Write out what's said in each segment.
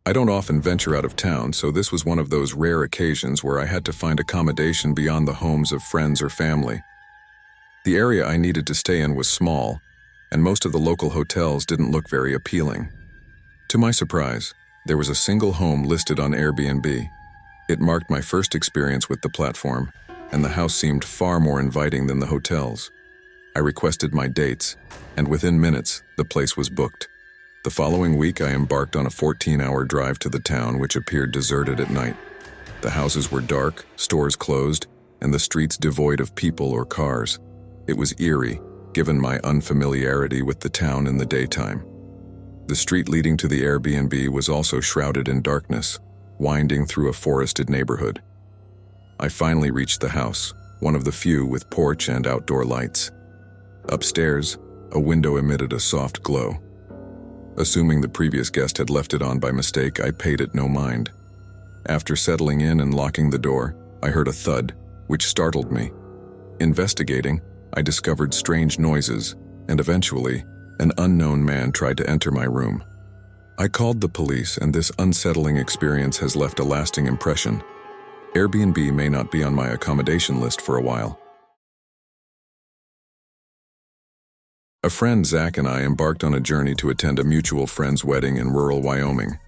I don't often venture out of town, so this was one of those rare occasions where I had to find accommodation beyond the homes of friends or family. The area I needed to stay in was small, and most of the local hotels didn't look very appealing. To my surprise, there was a single home listed on Airbnb. It marked my first experience with the platform, and the house seemed far more inviting than the hotels. I requested my dates, and within minutes, the place was booked. The following week, I embarked on a 14-hour drive to the town, which appeared deserted at night. The houses were dark, stores closed, and the streets devoid of people or cars. It was eerie, given my unfamiliarity with the town in the daytime. The street leading to the Airbnb was also shrouded in darkness, winding through a forested neighborhood. I finally reached the house, one of the few with porch and outdoor lights. Upstairs, a window emitted a soft glow. Assuming the previous guest had left it on by mistake, I paid it no mind. After settling in and locking the door, I heard a thud, which startled me. Investigating, I discovered strange noises, and eventually, an unknown man tried to enter my room. I called the police, and this unsettling experience has left a lasting impression. Airbnb may not be on my accommodation list for a while. A friend, Zach, and I embarked on a journey to attend a mutual friend's wedding in rural Wyoming.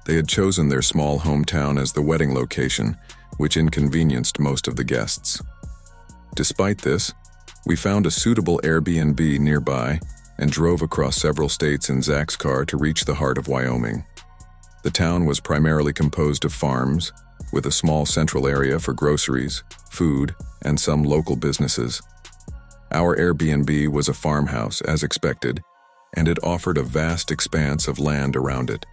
They had chosen their small hometown as the wedding location, which inconvenienced most of the guests. Despite this, we found a suitable Airbnb nearby and drove across several states in Zach's car to reach the heart of Wyoming. The town was primarily composed of farms, with a small central area for groceries, food, and some local businesses. Our Airbnb was a farmhouse, as expected, and it offered a vast expanse of land around it.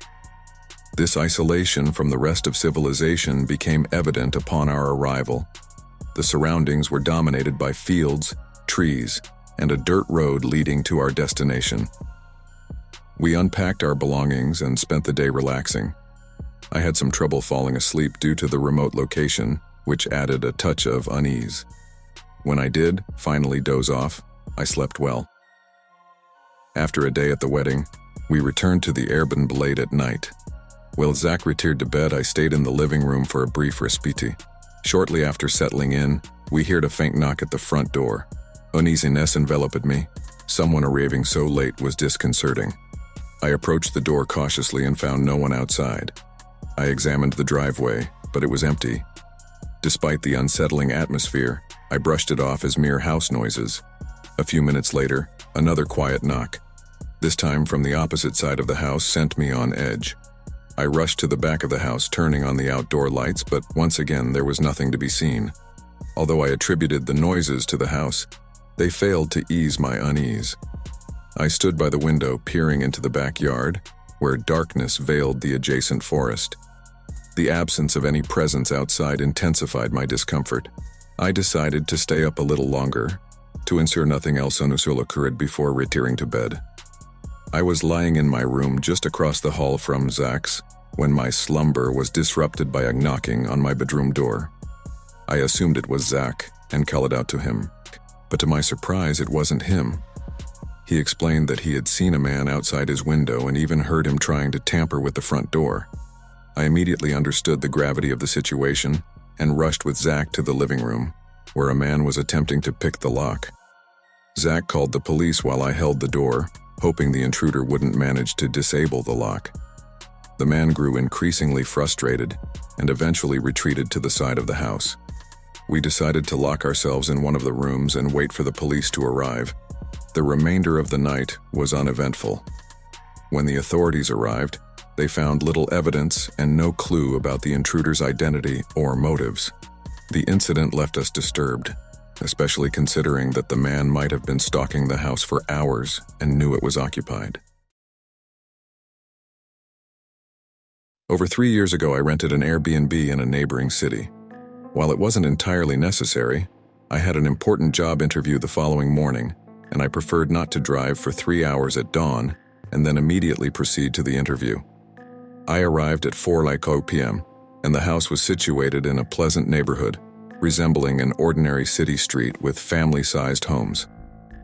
This isolation from the rest of civilization became evident upon our arrival. The surroundings were dominated by fields, trees, and a dirt road leading to our destination. We unpacked our belongings and spent the day relaxing. I had some trouble falling asleep due to the remote location, which added a touch of unease. When I did finally doze off, I slept well. After a day at the wedding, we returned to the Airbnb late at night. While Zach retired to bed, I stayed in the living room for a brief respite. Shortly after settling in, we heard a faint knock at the front door. Uneasiness enveloped me. Someone arriving so late was disconcerting. I approached the door cautiously and found no one outside. I examined the driveway, but it was empty. Despite the unsettling atmosphere, I brushed it off as mere house noises. A few minutes later, another quiet knock. This time from the opposite side of the house sent me on edge. I rushed to the back of the house, turning on the outdoor lights, but once again there was nothing to be seen. Although I attributed the noises to the house, they failed to ease my unease. I stood by the window, peering into the backyard, where darkness veiled the adjacent forest. The absence of any presence outside intensified my discomfort. I decided to stay up a little longer, to ensure nothing else unusual occurred before retiring to bed. I was lying in my room just across the hall from Zach's when my slumber was disrupted by a knocking on my bedroom door. I assumed it was Zach and called out to him, but to my surprise, it wasn't him. He explained that he had seen a man outside his window and even heard him trying to tamper with the front door. I immediately understood the gravity of the situation and rushed with Zach to the living room, where a man was attempting to pick the lock. Zach called the police while I held the door, hoping the intruder wouldn't manage to disable the lock. The man grew increasingly frustrated and eventually retreated to the side of the house. We decided to lock ourselves in one of the rooms and wait for the police to arrive. The remainder of the night was uneventful. When the authorities arrived, they found little evidence and no clue about the intruder's identity or motives. The incident left us disturbed, especially considering that the man might have been stalking the house for hours and knew it was occupied. Over 3 years ago, I rented an Airbnb in a neighboring city. While it wasn't entirely necessary, I had an important job interview the following morning, and I preferred not to drive for 3 hours at dawn and then immediately proceed to the interview. I arrived at 4:00 p.m., and the house was situated in a pleasant neighborhood, resembling an ordinary city street with family-sized homes.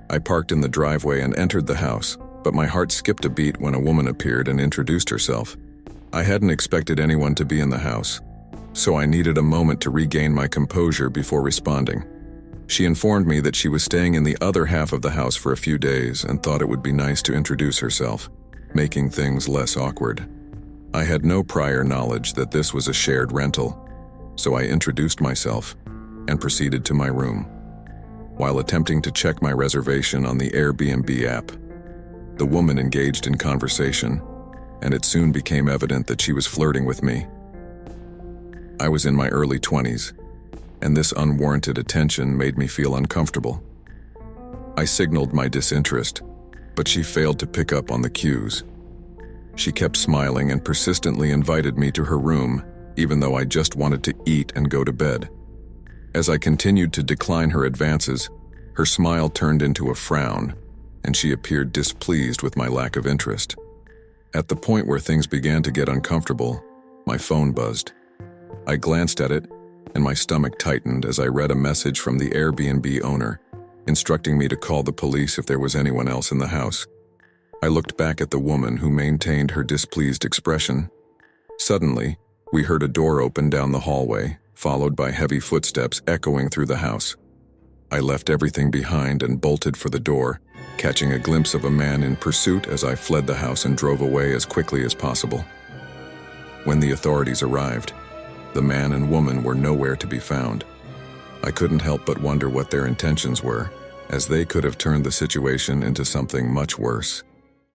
I parked in the driveway and entered the house, but my heart skipped a beat when a woman appeared and introduced herself. I hadn't expected anyone to be in the house, so I needed a moment to regain my composure before responding. She informed me that she was staying in the other half of the house for a few days and thought it would be nice to introduce herself, making things less awkward. I had no prior knowledge that this was a shared rental, so I introduced myself and proceeded to my room. While attempting to check my reservation on the Airbnb app, the woman engaged in conversation, and it soon became evident that she was flirting with me. I was in my early 20s, and this unwarranted attention made me feel uncomfortable. I signaled my disinterest, but she failed to pick up on the cues. She kept smiling and persistently invited me to her room, even though I just wanted to eat and go to bed. As I continued to decline her advances, her smile turned into a frown, and she appeared displeased with my lack of interest. At the point where things began to get uncomfortable, my phone buzzed. I glanced at it, and my stomach tightened as I read a message from the Airbnb owner, instructing me to call the police if there was anyone else in the house. I looked back at the woman who maintained her displeased expression. Suddenly, we heard a door open down the hallway, followed by heavy footsteps echoing through the house. I left everything behind and bolted for the door, catching a glimpse of a man in pursuit as I fled the house and drove away as quickly as possible. When the authorities arrived, the man and woman were nowhere to be found. I couldn't help but wonder what their intentions were, as they could have turned the situation into something much worse.